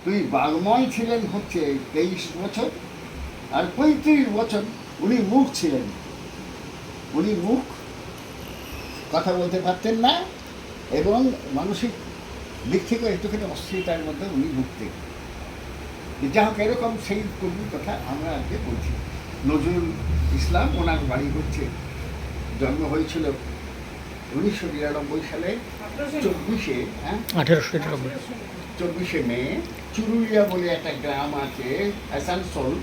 তুই বাগময় ছিলেন হচ্ছে 23 বছর, আর 35 বছর উনি মূক ছিলেন। উনি মূক, কথা বলতে পারতেন না, এবং মানসিক দিক থেকে একটুখানি অস্থিরতার মধ্যে উনি ভুগতেন। যা হোক, এরকম সেই কবির কথা আমরা আজকে বলছি। নজরুল ইসলাম, ওনার বাড়ি হচ্ছে, জন্ম হয়েছিল 1999 সালে 24শে মে। চুরুলিয়া বলে একটা গ্রাম আছে আসানসোল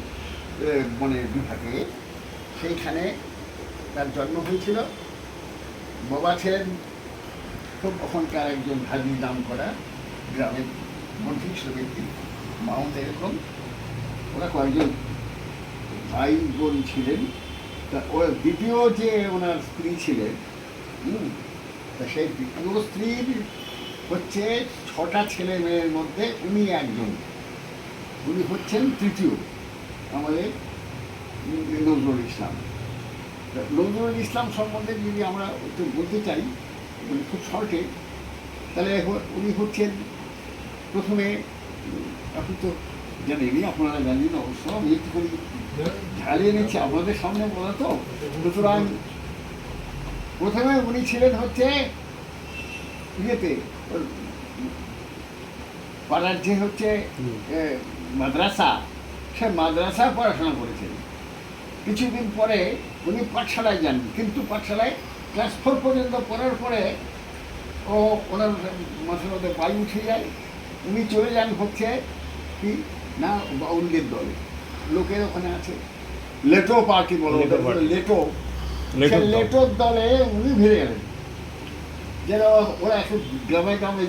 মানে বিভাগে, সেইখানে তার জন্ম হয়েছিল। বাবা ছিলেন খুব ওখানকার একজন হাজির নাম করা গ্রামের বর্ধিষ্ঠ ব্যক্তি, মাও এরকম। ওরা কয়েকজন ভাই বোন ছিলেন। তা ওর দ্বিতীয় যে ওনার স্ত্রী ছিলেন, তা সেই দ্বিতীয় স্ত্রীর হচ্ছে 6টা ছেলে মেয়ের মধ্যে উনি একজন। উনি হচ্ছেন তৃতীয় আমাদের নজরুল ইসলাম। নজরুল ইসলাম সম্বন্ধে যদি আমরা একটু বলতে চাই, মানে খুব শর্টে, তাহলে উনি হচ্ছেন প্রথমে, আপনি তো জানেনি, আপনারা জানেন অবশ্য, আমি একটুখানি ঝালিয়ে নিচ্ছি আপনাদের সামনে বলা তো। সুতরাং প্রথমে উনি ছিলেন হচ্ছে ইয়েতে, পাড়ার যে হচ্ছে মাদ্রাসা, সে মাদ্রাসায় পড়াশোনা করেছেন। কিছুদিন পরে উনি পাঠশালায় যান, কিন্তু পাঠশালায় ক্লাস 4 পর্যন্ত পড়ার পরে ওনার মাথার মধ্যে বায়ু উঠে যায়। উনি চলে যান হচ্ছে কি না বাউলদের দলে। লোকের ওখানে আছে লেটো পার্টি বলে, লেটোর দলে উনি ভিড়ে গেলেন। যেন ওরা একটু গ্রামে গ্রামে